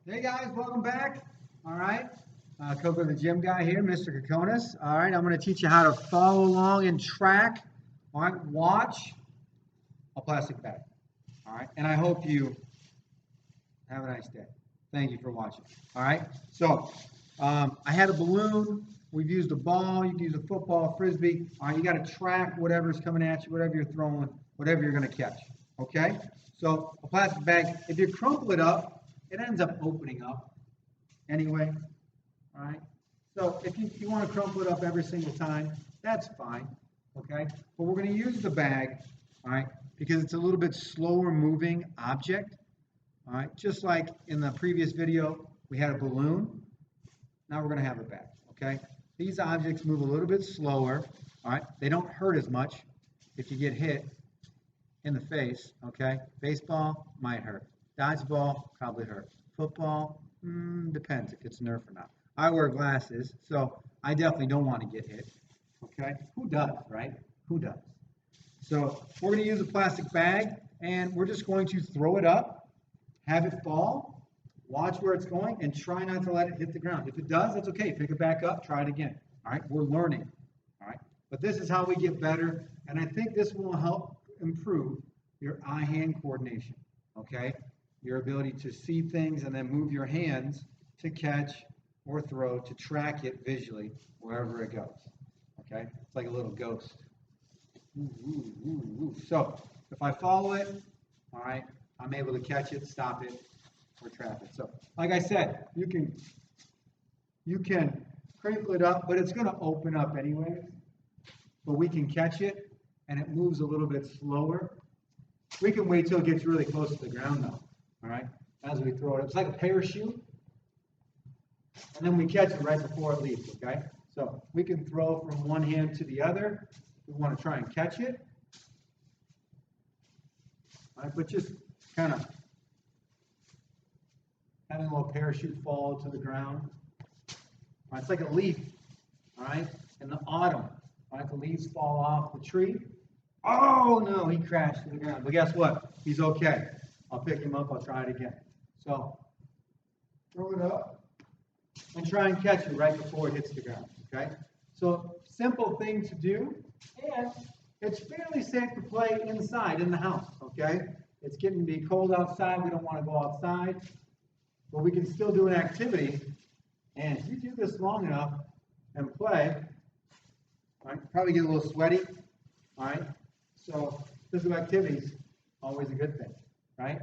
Hey guys, welcome back. All right, Coco the gym guy here, Mr. Koconis. All right, I'm going to teach you how to follow along and track. All right, watch a plastic bag. All right, and I hope you have a nice day. Thank you for watching. All right, so I had a balloon. We've used a ball. You can use a football, frisbee. All right, you got to track whatever's coming at you, whatever you're throwing, whatever you're going to catch. Okay, so a plastic bag. If you crumple it up, it ends up opening up anyway, all right? So if you want to crumple it up every single time, that's fine, okay? But we're going to use the bag, all right, because it's a little bit slower moving object, all right? Just like in the previous video, we had a balloon. Now we're going to have a bag, okay? These objects move a little bit slower, all right? They don't hurt as much if you get hit in the face, okay? Baseball might hurt. Dodgeball, probably hurt. Football, depends if it's Nerf or not. I wear glasses, so I definitely don't want to get hit. Okay? Who does, right? Who does? So we're going to use a plastic bag, and we're just going to throw it up, have it fall, watch where it's going, and try not to let it hit the ground. If it does, that's okay. Pick it back up, try it again. All right? We're learning. All right? But this is how we get better, and I think this will help improve your eye-hand coordination. Okay? Your ability to see things and then move your hands to catch or throw, to track it visually wherever it goes. Okay? It's like a little ghost. Ooh, ooh, ooh, ooh. So if I follow it, all right, I'm able to catch it, stop it, or trap it. So like I said, you can crinkle it up, but it's going to open up anyway. But we can catch it, and it moves a little bit slower. We can wait till it gets really close to the ground though. All right, as we throw it, it's like a parachute, and then we catch it right before it leaves, okay? So we can throw from one hand to the other. We want to try and catch it. All right, but just kind of having a little parachute fall to the ground. All right, it's like a leaf, all right, in the autumn. All right, the leaves fall off the tree. Oh, no, he crashed to the ground. But guess what? He's okay. I'll pick him up. I'll try it again. So throw it up and try and catch it right before it hits the ground. Okay? So simple thing to do, and it's fairly safe to play inside in the house. Okay? It's getting to be cold outside. We don't want to go outside, but we can still do an activity. And if you do this long enough and play, all right, probably get a little sweaty. All right? So physical activities always a good thing. Right?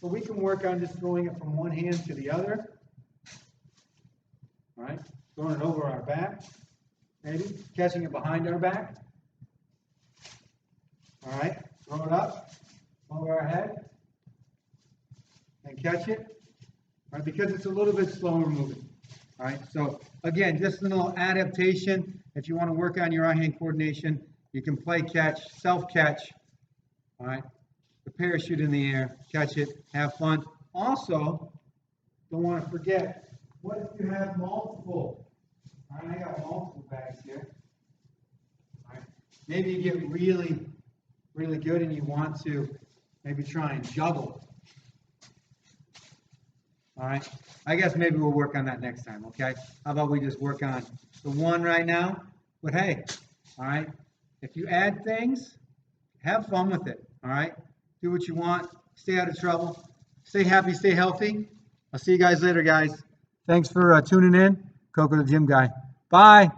So we can work on just throwing it from one hand to the other. All right? Throwing it over our back, maybe. Catching it behind our back. All right? Throw it up over our head and catch it. All right? Because it's a little bit slower moving. All right? So again, just a little adaptation. If you want to work on your eye-hand coordination, you can play catch, self-catch. All right? The parachute in the air, catch it, have fun. Also, don't want to forget, what if you have multiple? All right, I got multiple bags here. All right, maybe you get really, really good and you want to maybe try and juggle. All right, I guess maybe we'll work on that next time, okay? How about we just work on the one right now? But hey, all right, if you add things, have fun with it, all right? Do what you want. Stay out of trouble. Stay happy. Stay healthy. I'll see you guys later, guys. Thanks for tuning in. Coco the gym guy. Bye.